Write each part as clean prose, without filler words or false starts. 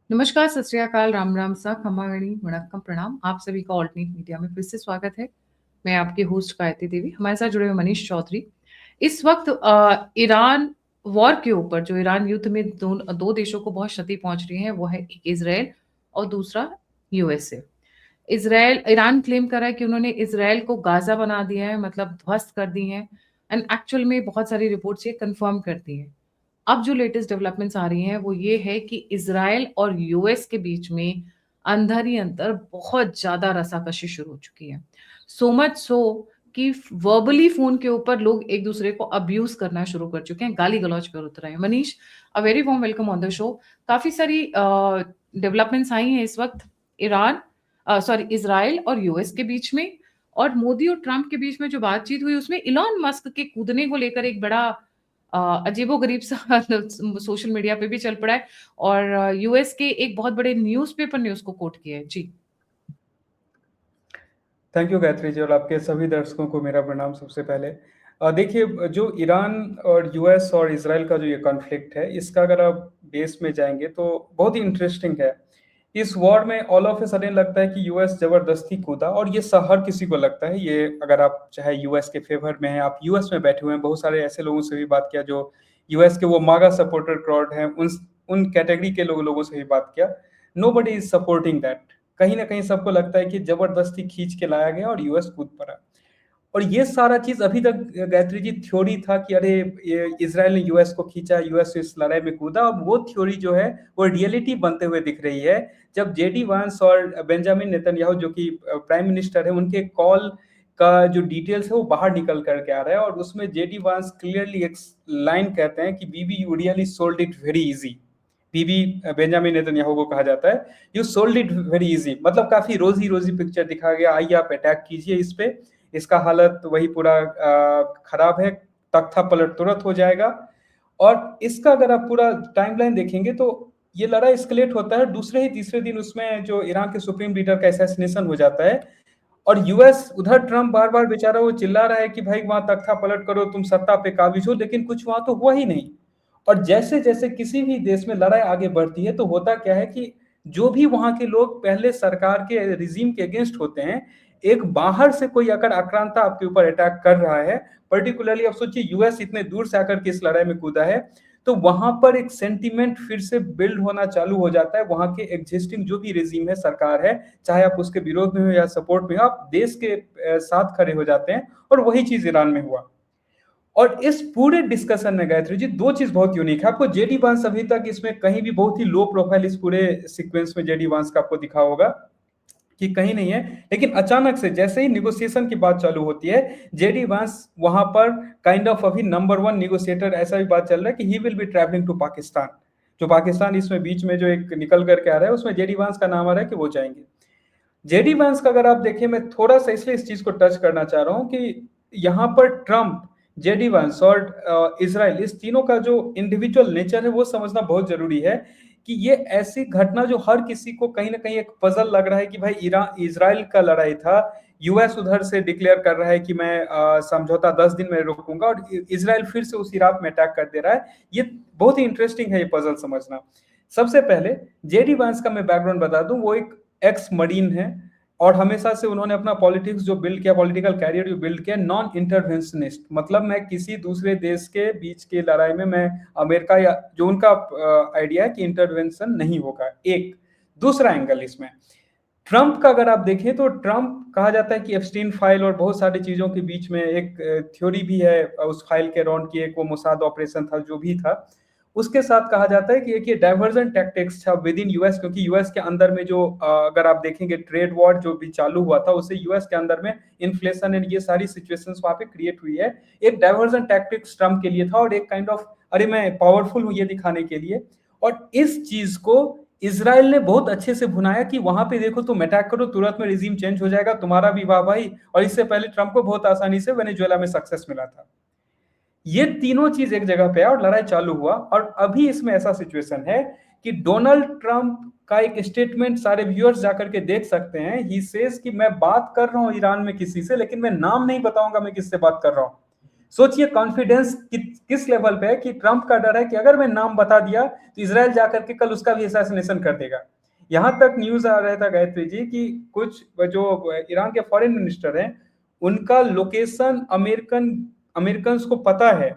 नमस्कार, सत श्री अकाल, राम राम सा, खम्मा-गणी, वणक्कम, प्रणाम। आप सभी का ऑल्टरनेट मीडिया में फिर से स्वागत है। मैं आपकी होस्ट गायत्री देवी, हमारे साथ जुड़े हुए मनीष चौधरी। इस वक़्त ईरान वॉर के ऊपर जो ईरान युद्ध में 2 देशों को बहुत क्षति पहुँच रही है, वो है एक इज़राइल और दूसरा यूएसए। इज़राइल ईरान क्लेम कर रहा है कि उन्होंने इज़राइल को गाज़ा बना दिया है, मतलब ध्वस्त कर दी हैं एंड एक्चुअल में बहुत सारी रिपोर्ट्स ये कन्फर्म करती हैं। अब जो लेटेस्ट डेवलपमेंट्स आ रही हैं वो ये है कि इज़राइल और यूएस के बीच में अंदर ही अंदर बहुत ज़्यादा रसाकशी शुरू हो चुकी है। सो मच सो कि वर्बली फ़ोन के ऊपर लोग एक-दूसरे को अब्यूज़ करना शुरू कर चुके हैं, गाली-गलौच पर उतर आए हैं। Manish, a very warm welcome on the show. काफ़ी सारी डेवलपमेंट्स आई हैं इस वक़्त इज़राइल और यूएस के बीच में, और मोदी और ट्रम्प के बीच में जो बातचीत हुई उसमें इलॉन मस्क के कूदने को लेकर एक बड़ा अजीबो-गरीब सा सोशल मीडिया पे भी चल पड़ा है, और यूएस के एक बहुत बड़े न्यूज़पेपर ने उसको कोट किया है। जी। थैंक यू गायत्री जी और आपके सभी दर्शकों को मेरा प्रणाम सबसे पहले। देखिए, जो ईरान और यूएस और इजराइल का जो ये कॉन्फ्लिक्ट है, इसका अगर आप बेस में जाएंगे तो बहुत ही इंटरेस्टिंग है। इस वॉर में ऑल ऑफ ए सडन लगता है कि यूएस जबरदस्ती कूदा, और ये हर किसी को लगता है। ये अगर आप चाहे यूएस के फेवर में हैं, आप यूएस में बैठे हुए हैं, बहुत सारे ऐसे लोगों से भी बात किया जो यूएस के वो मागा सपोर्टर क्राउड हैं, उन कैटेगरी के लोगों से भी बात किया। Nobody is supporting that. कहीं ना कहीं सबको लगता है कि जबरदस्ती खींच के लाया गया और यूएस कूद पड़ा। और ये सारा चीज अभी तक गायत्री जी थ्योरी था कि अरे ये इसराइल ने यूएस को खींचा, यूएस इस लड़ाई में कूदा। अब वो थ्योरी जो है वो रियलिटी बनते हुए दिख रही है, जब जेडी वांस और बेंजामिन नेतन्याहू जो कि प्राइम मिनिस्टर है, उनके कॉल का जो डिटेल्स है वो बाहर निकल करके आ रहा है। और उसमें जेडी वांस क्लियरली एक लाइन कहते हैं कि Bibi you really sold it very easy. Bibi Benjamin Netanyahu को कहा जाता है, you sold it very easy, मतलब काफी रोजी रोजी पिक्चर दिखा गया। आइए आप अटैक कीजिए इस पे, इसका हालत वही पूरा खराब है, तख्ता पलट तुरंत हो जाएगा। और इसका अगर आप पूरा टाइमलाइन देखेंगे तो ये लड़ाई एस्केलेट होता है, दूसरे ही तीसरे दिन उसमें जो ईरान के सुप्रीम लीडर का असैसिनेशन हो जाता है। और यूएस उधर ट्रम्प बार बार बेचारा वो चिल्ला रहा है कि भाई वहां तख्ता पलट करो, तुम सत्ता पे काबिज हो, लेकिन कुछ वहां तो हुआ ही नहीं। और जैसे जैसे किसी भी देश में लड़ाई आगे बढ़ती है तो होता क्या है कि जो भी वहां के लोग पहले सरकार के रिजीम के अगेंस्ट होते हैं, एक बाहर से कोई अगर आक्रांता आपके ऊपर अटैक कर रहा है, पर्टिकुलरली अब सोचिए यूएस इतने दूर से आकर के इस लड़ाई में कूदा है, तो वहां पर एक सेंटीमेंट फिर से बिल्ड होना चालू हो जाता है। वहां के एग्जिस्टिंग जो भी रिजीम है, सरकार है, चाहे आप उसके विरोध में हो या सपोर्ट में हो, आप देश के साथ खड़े हो जाते हैं। और वही चीज ईरान में हुआ। और इस पूरे डिस्कशन में गायत्री जी दो चीज बहुत यूनिक है। आपको जेडी वांस अभी तक इसमें कहीं भी बहुत ही लो प्रोफाइल इस पूरे सीक्वेंस में जेडी वांस का आपको दिखा होगा कि कहीं नहीं है। लेकिन अचानक से जैसे ही निगोशिएशन की बात चालू होती है, जेडी वांस वहां पर काइंड ऑफ अभी नंबर 1 निगोशिएटर, ऐसा भी बात चल रहा है कि he will be travelling to Pakistan. जो पाकिस्तान इसमें बीच में जो एक निकल करके आ रहा है, उसमें जेडी वांस का नाम आ रहा है कि वो जाएंगे। जेडी वांस का अगर आप देखें, मैं थोड़ा सा इसलिए इस चीज को टच करना चाह रहा हूं कि यहाँ पर ट्रम्प, जेडी वांस और इसराइल, इस तीनों का जो इंडिविजुअल नेचर है वो समझना बहुत जरूरी है। कि ये ऐसी घटना जो हर किसी को कहीं ना कहीं एक पजल लग रहा है कि भाई ईरान इसराइल का लड़ाई था, यूएस उधर से डिक्लेयर कर रहा है कि मैं समझौता 10 दिन में रोकूंगा, और इसराइल फिर से उसी रात में अटैक कर दे रहा है। ये बहुत ही इंटरेस्टिंग है ये पजल समझना। सबसे पहले जेडी वांस का मैं बैकग्राउंड बता दूं, वो एक एक्स मरीन है, और हमेशा से उन्होंने अपना पॉलिटिक्स जो बिल्ड किया, पॉलिटिकल कैरियर जो बिल्ड किया, नॉन इंटरवेंशनिस्ट, मतलब मैं किसी दूसरे देश के बीच की लड़ाई में मैं अमेरिका या जो उनका आइडिया है कि इंटरवेंशन नहीं होगा। एक दूसरा एंगल इसमें ट्रंप का अगर आप देखें तो ट्रंप कहा जाता है कि एप्स्टीन फाइल और बहुत सारी चीजों के बीच में एक थ्योरी भी है उस फाइल के अराउंड की, एक वो मोसाद ऑपरेशन था जो भी था। उसके साथ कहा जाता है कि एक ये डाइवर्जन टैक्टिक्स था विद इन यूएस, क्योंकि यूएस के अंदर में जो अगर आप देखेंगे ट्रेड वॉर जो भी चालू हुआ था, उससे यूएस के अंदर में इन्फ्लेशन एंड ये सारी सिचुएशंस वहां पे क्रिएट हुई है। एक डाइवर्जन टैक्टिक्स ट्रम्प के लिए था, और एक काइंड ऑफ अरे मैं पावरफुल हूं ये दिखाने के लिए। और इस चीज को इसराइल ने बहुत अच्छे से भुनाया कि वहां पे देखो तुम अटैक करो, तुरंत में रिजीम चेंज हो जाएगा, तुम्हारा भी वाह भाई। और इससे पहले ट्रम्प को बहुत आसानी से वेनेजुएला में सक्सेस मिला था। ये तीनों चीज एक जगह पे है और लड़ाई चालू हुआ। और अभी इसमें ऐसा सिचुएशन है कि डोनाल्ड ट्रंप का एक स्टेटमेंट सारे व्यूअर्स जाकर के देख सकते हैं। ही सेज कि मैं बात कर रहा हूं ईरान में किसी से, लेकिन मैं नाम नहीं बताऊंगा मैं किससे बात कर रहा हूं। सोचिए कॉन्फिडेंस किस लेवल पे है कि ट्रंप का डर है कि अगर मैं नाम बता दिया तो इसराइल जाकर के कल उसका भी असैसिनेशन कर देगा। यहां तक न्यूज आ रहा था गायत्री जी कि कुछ जो ईरान के फॉरेन मिनिस्टर हैं उनका लोकेशन अमेरिकन को पता है,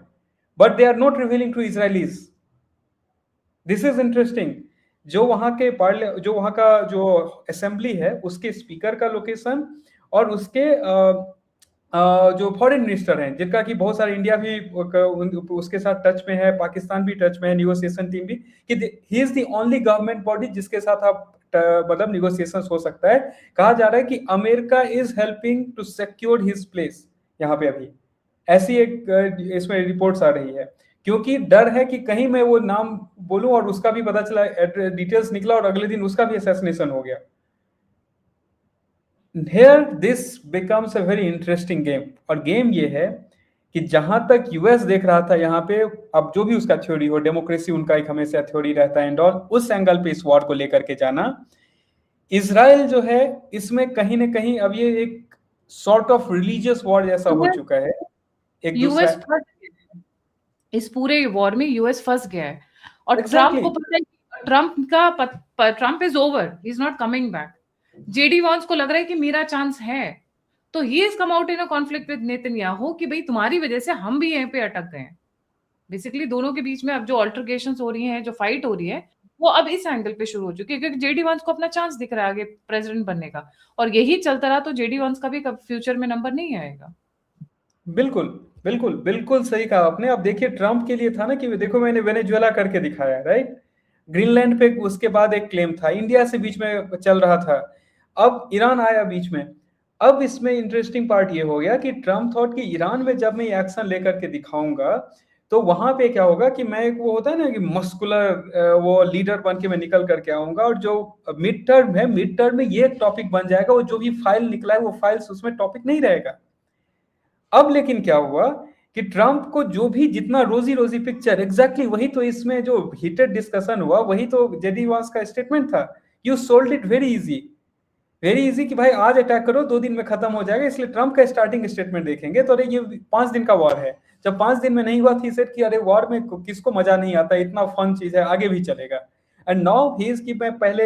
but they are not revealing to Israelis. This is interesting. जो वहां का जो असेंबली है उसके स्पीकर का लोकेशन और उसके जो फॉरेन मिनिस्टर हैं जिनका कि बहुत सारे इंडिया भी उसके साथ टच में है, पाकिस्तान भी टच में है, निगोशिएशन टीम भी, कि he is the only government body जिसके साथ आप मतलब निगोशिएशन हो सकता है। कहा जा रहा है कि America is helping to secure his place यहाँ पे अभी, ऐसी एक इसमें रिपोर्ट्स आ रही है, क्योंकि डर है कि कहीं मैं वो नाम बोलूं और उसका भी पता चला, डिटेल्स निकला और अगले दिन उसका भी असैसिनेशन हो गया। Here this becomes a very interesting game। और गेम ये है कि जहां तक यूएस देख रहा था यहाँ पे, अब जो भी उसका थ्योरी हो, डेमोक्रेसी उनका एक हमेशा थ्योरी रहता है एंड ऑल, उस एंगल पे इस वॉर को लेकर के जाना, इसराइल जो है इसमें कहीं ना कहीं अब ये एक सॉर्ट ऑफ रिलीजियस वॉर जैसा हो चुका है। एक दूसरा यूएस फंस गया है। इस पूरे वॉर में यूएस फंस गया है और Exactly। ट्रम्प को पता है कि Trump is over, he is not coming back. JD Vance को लग रहा है कि मेरा चांस है, तो he is come out in a conflict with Netanyahu कि भाई तुम्हारी वजह से हम भी यहीं पे अटक गए हैं। बेसिकली दोनों के बीच में अब जो अल्टरकेशंस हो रही हैं, जो फाइट हो रही है, वो अब इस एंगल पे शुरू हो चुकी है, क्योंकि जेडी वॉन्स को अपना चांस दिख रहा है आगे प्रेसिडेंट बनने का, और यही चलता रहा तो जेडी वॉन्स का भी फ्यूचर में नंबर नहीं आएगा। बिल्कुल बिल्कुल बिल्कुल सही कहा आपने। अब देखिए ट्रम्प के लिए था ना कि देखो मैंने वेनेजुएला करके दिखाया, राइट, ग्रीनलैंड पे उसके बाद एक क्लेम था, इंडिया से बीच में चल रहा था, अब ईरान आया बीच में। अब इसमें इंटरेस्टिंग पार्ट ये हो गया कि ट्रम्प थॉट कि ईरान में जब मैं एक्शन लेकर के दिखाऊंगा तो वहां पे क्या होगा कि मैं एक वो होता है ना कि मस्कुलर वो लीडर बन के मैं निकल करके आऊंगा, और जो मिड टर्म है, मिड टर्म में ये टॉपिक बन जाएगा, वो जो भी फाइल निकला है वो फाइल्स उसमें टॉपिक नहीं रहेगा। अब लेकिन क्या हुआ कि ट्रंप को जो भी जितना रोजी रोजी पिक्चर, एग्जैक्टली वही तो इसमें जो हीटेड डिस्कशन हुआ, वही तो जेडी वांस का स्टेटमेंट था, you sold it very easy कि भाई आज अटैक करो 2 दिन में खत्म हो जाएगा। इसलिए ट्रंप का स्टार्टिंग स्टेटमेंट देखेंगे तो अरे ये 5 दिन का वॉर है, जब 5 दिन में नहीं हुआ थी सेट कि अरे वॉर में किसको मजा नहीं आता, इतना फन चीज है, आगे भी चलेगा। एंड नाउ ही इज कि मैं पहले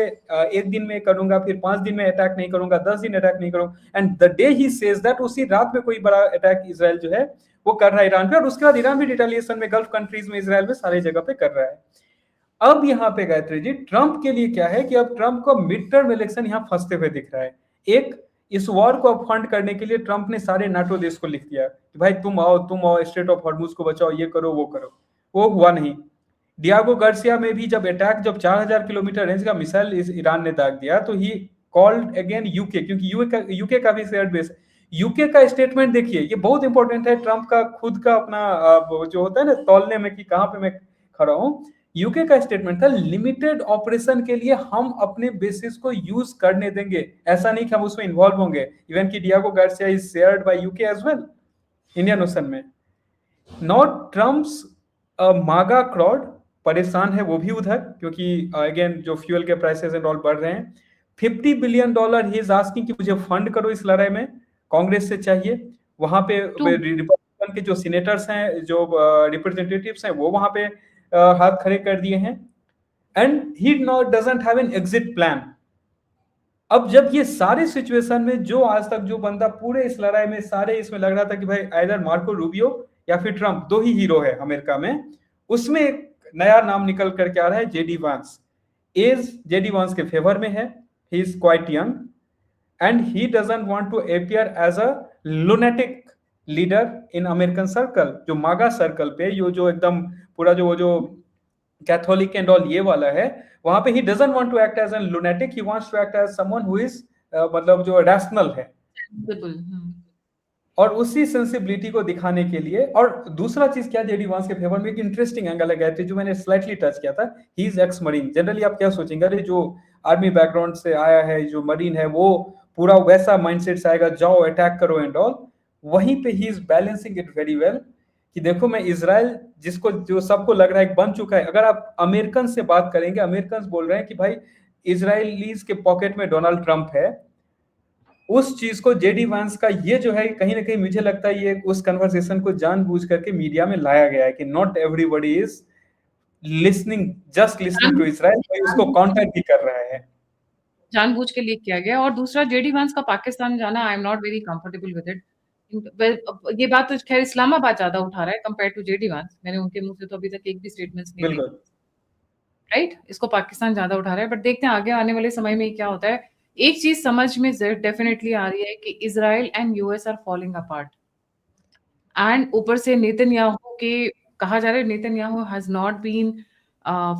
1 दिन में करूंगा, फिर 5 दिन में अटैक नहीं करूंगा, 10 दिन अटैक नहीं करूंगा, and the day he says that उसी रात में कोई बड़ा अटैक इसराइल जो है वो कर रहा है ईरान पे, और उसके बाद ईरान भी रिटेलिएशन में गल्फ कंट्रीज में, इसराइल में, सारी जगह पे कर रहा है। अब यहाँ पे गायत्री जी ट्रंप के लिए क्या है कि अब ट्रंप को मिड टर्म इलेक्शन यहाँ फंसते हुए दिख रहा है। एक, इस वॉर को अब फंड करने के लिए ट्रंप ने सारे नाटो देश को लिख दिया कि भाई तुम आओ स्ट्रेट ऑफ हॉर्मुज को बचाओ, ये करो वो करो, वो हुआ नहीं। डियागो गार्सिया में भी जब 4,000 किलोमीटर रेंज का मिसाइल ईरान ने दाग दिया तो ही कॉल्ड अगेन यूके, क्योंकि यूके का भी शेयर बेस। यूके का स्टेटमेंट देखिए, ये बहुत इंपॉर्टेंट है, ट्रंप का खुद का अपना जो होता है ना तौलने में कि कहां पे मैं खड़ा हूं। यूके का स्टेटमेंट था लिमिटेड ऑपरेशन के लिए हम अपने बेसिस को यूज करने देंगे, ऐसा नहीं कि हम उसमें इन्वॉल्व होंगे। इवन कि Diego Garcia is shared by UK as well Indian Ocean में। नॉट ट्रम्प्स मागा क्राउड परेशान है वो भी उधर, क्योंकि अगेन जो फ्यूल के प्राइसेस एंड ऑल बढ़ रहे हैं। $50 बिलियन ही इज आस्किंग कि मुझे फंड करो इस लड़ाई में, कांग्रेस से चाहिए। वहां पे रिपब्लिकन के जो सीनेटर्स हैं, जो रिप्रेजेंटेटिव्स हैं, वो वहां पे हाथ खड़े कर दिए हैं, and he not doesn't have an exit plan. अब जब ये सारे सिचुएशन में जो आज तक जो बंदा पूरे इस लड़ाई में सारे इसमें लग रहा था कि भाई आइदर मार्को रूबियो या फिर ट्रंप, दो ही हीरो है अमेरिका में, उसमें एक नया नाम निकल करके आ रहा है जेडी वांस। एज जेडी वांस के फेवर में है, he is quite young and he doesn't want to appear as a lunatic leader in American circle, जो मागा सर्कल पे जो एकदम पूरा जो कैथोलिक एंड ऑल ये वाला है, वहां पे he doesn't want to act as an lunatic, he wants to act as someone who is मतलब जो रैशनल है, और उसी सेंसिबिलिटी को दिखाने के लिए। और दूसरा चीज क्या जेडी वांस के फेवर में एक इंटरेस्टिंग एंगल है गायत्री, जो मैंने स्लाइटली टच किया था, he is x marine. Generally आप क्या सोचेंगे, अरे जो आर्मी बैकग्राउंड से आया है, जो मरीन है, वो पूरा वैसा माइंडसेट से आएगा, जाओ अटैक करो एंड ऑल। वहीं पे he is balancing it very well कि देखो मैं इसराइल, जिसको जो सबको लग रहा है बन चुका है, अगर आप अमेरिकन से बात करेंगे, अमेरिकन बोल रहे हैं कि भाई इसराइलीज के पॉकेट में डोनाल्ड ट्रंप है, उस चीज को जेडी वांस का ये जो है कहीं ना कहीं मुझे लगता है ये उस कन्वर्सेशन को जानबूझ करके मीडिया में लाया गया है कि not everybody is listening, just listening to जानबूझ इसराइल, कोई उसको जानबूझ काउंटर भी कर रहा है। जानबूझ के लीक किया गया। और दूसरा, जेडी वांस का पाकिस्तान जाना, I am not very comfortable with it. ये बात तो खैर इस्लामाबाद ज्यादा उठा रहा है कंपेयर टू जेडी वांस। मैंने उनके मुंह से तो अभी तक एक भी स्टेटमेंट्स नहीं देखी, बिल्कुल। राइट। इसको पाकिस्तान ज्यादा उठा रहा है, बट देखते हैं आगे आने वाले समय में क्या होता है। एक चीज समझ में डेफिनेटली आ रही है कि Israel and US are falling apart, and ऊपर से नेतन्याहू के, कहा जा रहा है Netanyahu has not been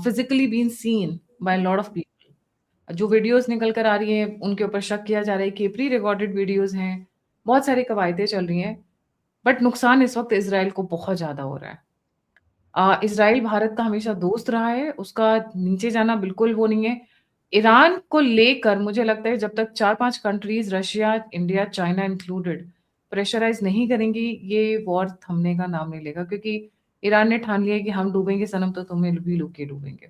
physically been seen by lot of people. जो वीडियोस निकल कर आ रही हैं उनके ऊपर शक किया जा रहा है कि प्री रिकॉर्डेड वीडियोस हैं, बहुत सारी कवायदें चल रही हैं, बट नुकसान इस वक्त इसराइल को बहुत ज्यादा हो रहा है। इसराइल भारत का हमेशा दोस्त रहा है, उसका नीचे जाना बिल्कुल वो नहीं है। ईरान को लेकर मुझे लगता है जब तक 4-5 countries, Russia, India, China included, pressurise नहीं करेंगी, ये वॉर थमने का नाम नहीं लेगा, क्योंकि ईरान ने ठान लिया है कि हम डूबेंगे सनम तो तुम्हें भी लोग के डूबेंगे।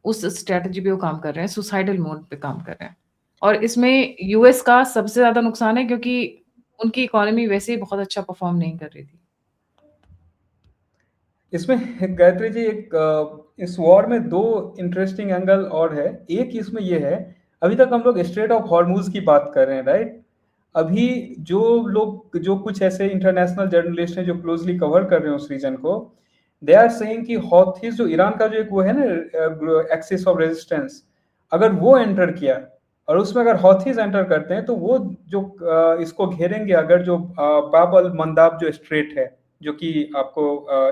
उस स्ट्रेटजी पे वो काम कर रहे हैं, सुसाइडल मोड पे काम कर रहे हैं। और इसमें यूएस का सबसे ज्यादा नुकसान है, क्योंकि उनकी इकोनॉमी वैसे ही बहुत अच्छा परफॉर्म नहीं कर रही थी। इसमें गायत्री जी एक इस वॉर में दो इंटरेस्टिंग एंगल और है। एक इसमें ये है, अभी तक हम लोग स्ट्रेट ऑफ हॉर्मुज की बात कर रहे हैं, राइट। अभी जो लोग, जो कुछ ऐसे इंटरनेशनल जर्नलिस्ट हैं जो क्लोजली कवर कर रहे हैं उस रीजन को, दे आर सेइंग कि हौथीज, जो ईरान का जो एक वो है ना एक्सिस ऑफ रेजिस्टेंस, अगर वो एंटर किया और उसमें अगर हौथीज एंटर करते हैं तो वो जो इसको घेरेंगे, अगर जो बाब अल मंदाब जो स्ट्रेट है, जो कि आपको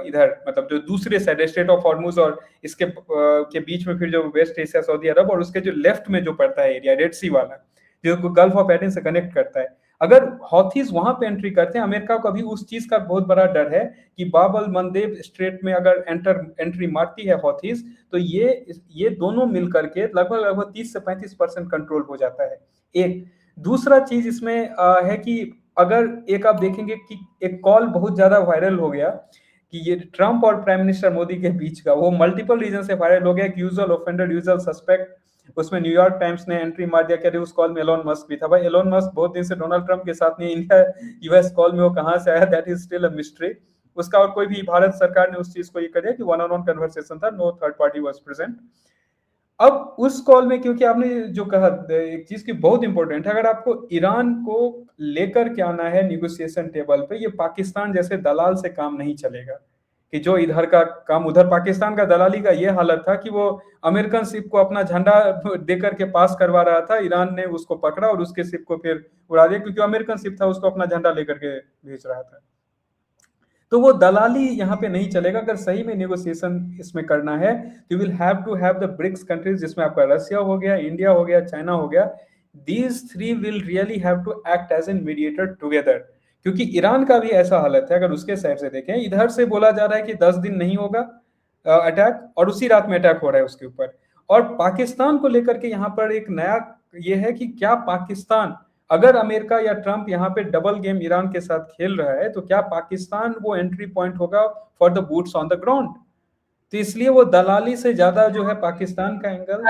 इधर मतलब जो दूसरे साइड स्ट्रेट ऑफ हॉर्मुज और इसके के बीच में फिर जो वेस्ट एशिया, सऊदी अरब, और उसके जो लेफ्ट में जो पड़ता है एरिया रेड सी वाला, जो गल्फ ऑफ एडन से कनेक्ट करता है, अगर हौथीज वहां पे एंट्री करते हैं, अमेरिका को अभी उस चीज का बहुत बड़ा डर है कि बाब अल मंदेब स्ट्रेट में अगर एंट्री मारती है हौथीज, तो ये दोनों मिलकर के लगभग लगभग 30 से 35% कंट्रोल हो जाता है। एक दूसरा चीज इसमें है कि अगर एक आप देखेंगे कि एक कॉल बहुत ज्यादा वायरल हो गया कि ये ट्रंप और प्राइम मिनिस्टर मोदी के बीच का, वो मल्टीपल रीजन से वायरल हो गया कि यूजुअल ऑफेंडर यूजुअल सस्पेक्ट, उसमें न्यूयॉर्क टाइम्स ने एंट्री मार दिया कि उस कॉल में एलोन मस्क भी था। भाई एलोन मस्क बहुत दिन से डोनाल्ड ट्रंप के साथ नहीं, इंडिया यूएस कॉल में वो कहां से आया, that is still a mystery. उसका और कोई भी, भारत सरकार ने उस चीज को ये कर दिया कि वन ऑन वन कन्वर्सेशन था, no third party was present. अब उस कॉल में, क्योंकि आपने जो कहा एक चीज की बहुत इंपॉर्टेंट है, अगर आपको ईरान को लेकर के आना है निगोशिएशन टेबल पे, ये पाकिस्तान जैसे दलाल से काम नहीं चलेगा कि जो इधर का काम उधर। पाकिस्तान का दलाली का ये हालत था कि वो अमेरिकन शिप को अपना झंडा देकर के पास करवा रहा था, ईरान ने उसको पकड़ा और उसके शिप को फिर उड़ा दिया, क्योंकि अमेरिकन शिप था, उसको अपना झंडा लेकर के भेज रहा था। तो वो दलाली यहाँ पे नहीं चलेगा। अगर सही में नेगोशिएशन इसमें करना है तो will have to have the BRICS countries, जिसमें आपका रशिया हो गया, इंडिया हो गया, चाइना हो गया, these three will really have to act as an mediator together. क्योंकि ईरान का भी ऐसा हालत है, अगर उसके साइड से देखें, इधर से बोला जा रहा है कि 10 दिन नहीं होगा अटैक, और उसी रात में अटैक हो रहा है उसके ऊपर। और पाकिस्तान को लेकर के यहाँ पर एक नया ये है कि क्या पाकिस्तान, अगर अमेरिका या ट्रंप यहाँ पे डबल गेम ईरान के साथ खेल रहा है, तो क्या पाकिस्तान वो एंट्री पॉइंट होगा for the boots on the ground. तो इसलिए वो दलाली से ज्यादा जो है पाकिस्तान का एंगल।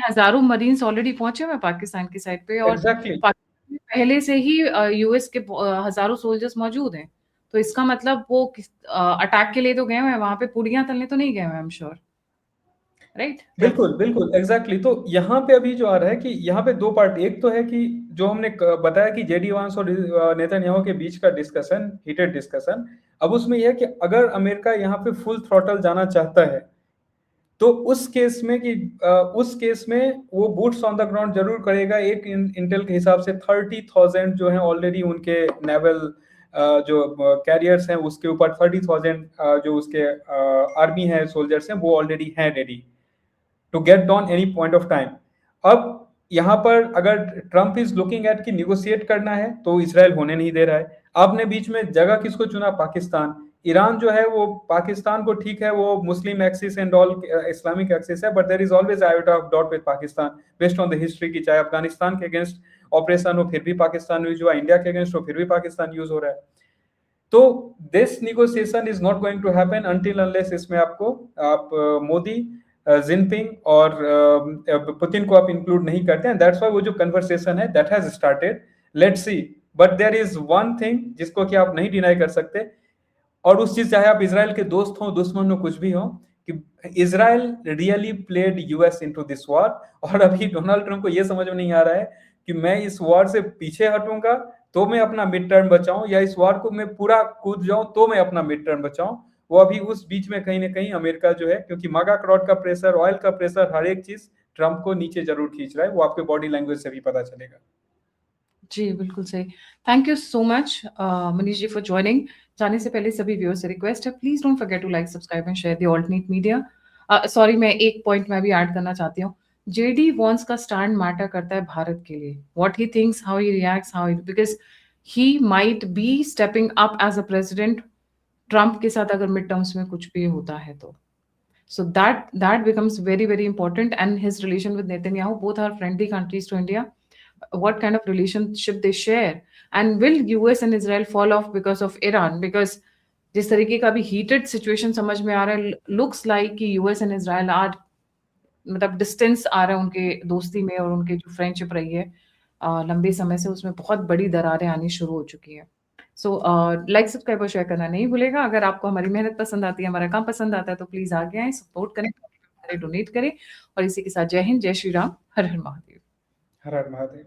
हजारों मरीन्स ऑलरेडी पहुंचे हुए पाकिस्तान की साइड पे, और एग्जैक्टली पाकिस्तान में पहले से ही यूएस के हजारों सोल्जर्स मौजूद हैं। तो इसका मतलब वो अटैक के लिए तो गए हुए हैं, वहां पे पुड़ियां तलने तो नहीं गए हुए, आई एम श्योर, राइट। बिल्कुल बिल्कुल एग्जैक्टली। तो यहाँ पे अभी जो आ रहा है कि यहाँ पे दो पार्ट, एक तो है कि जो हमने बताया कि जेडी वांस और नेतन्याहू के बीच का डिस्कशन, हीटेड डिस्कशन। अब उसमें यह है कि अगर अमेरिका यहाँ पे फुल थ्रॉटल जाना चाहता है, तो उस केस में कि उस केस में वो बूट्स ऑन द ग्राउंड जरूर करेगा। एक इंटेल के हिसाब से 30,000 जो है ऑलरेडी उनके नेवल जो कैरियर्स हैं उसके ऊपर 30,000 जो उसके आर्मी है, सोल्जर्स हैं, वो ऑलरेडी हैं ready to get down any point of time. अब यहाँ पर अगर ट्रंप इज लुकिंग एट कि निगोशिएट करना है, तो इसराइल होने नहीं दे रहा है। आपने बीच में जगह किसको चुना? पाकिस्तान। ईरान जो है वो पाकिस्तान को, ठीक है वो Muslim axis and all Islamic axis है, but there is always iota of doubt with Pakistan based on the history की। चाहे अफगानिस्तान के अगेंस्ट ऑपरेशन हो फिर भी पाकिस्तान यूज हुआ, इंडिया के अगेंस्ट हो फिर भी पाकिस्तान यूज हो रहा है। तो this negotiation is not going to happen until unless इसमें आपको आप मोदी, जिनपिंग और पुतिन को आप इंक्लूड नहीं करते हैं। दैट्स व्हाई वो जो कन्वर्सेशन है that has started, let's see. But there is one thing जिसको कि आप नहीं डिनाई कर सकते, और उस चीज चाहे आप इसराइल के दोस्त हो, दुश्मन हो, कुछ भी हो, कि Israel really played US into this war. और अभी डोनाल्ड ट्रंप को यह समझ में नहीं आ रहा है कि मैं इस वॉर से पीछे हटूंगा तो मैं अपना मिड टर्म बचाऊं, या इस वॉर को मैं पूरा कूद जाऊं तो मैं अपना मिड टर्म बचाऊं। वो अभी उस बीच में कहीं ना कहीं अमेरिका जो है, क्योंकि मागा क्राउड का प्रेशर, ऑयल का प्रेशर, हर एक चीज ट्रंप को नीचे जरूर खींच रहा है। वो आपके बॉडी लैंग्वेज से भी पता चलेगा। जी, बिल्कुल सही। Thank you so much Manish ji for joining. जाने से पहले सभी व्यूअर्स से रिक्वेस्ट है, please don't forget to like, subscribe and share the alternate media. Sorry, मैं एक पॉइंट मैं भी ऐड करना चाहती हूँ। जेडी वॉन्स का स्टैंड मैटर करता है भारत के लिए। What he thinks, how he reacts, how he, because he might be stepping up as a president Trump के साथ अगर मिड टर्म्स में कुछ भी होता है तो। So that becomes very, very important. And his relation with Netanyahu, both are friendly countries to India. What kind of relationship they share? And will US and Israel fall off because of Iran? Because जिस तरीके का अभी heated situation समझ में आ रहा है, looks like कि US and Israel are, मतलब डिस्टेंस आ रहा है उनके दोस्ती में, और उनके जो फ्रेंडशिप रही है लंबे समय से, उसमें बहुत बड़ी दरारें आनी शुरू हो चुकी हैं। सो लाइक, सब्सक्राइब और शेयर करना नहीं भूलेगा। अगर आपको हमारी मेहनत पसंद आती है, हमारा काम पसंद आता है, तो प्लीज़ आगे आएँ, सपोर्ट करें, डोनेट करें। और इसी के साथ जय हिंद, जय श्री राम, हर हर महादेव। हर हर महादेव।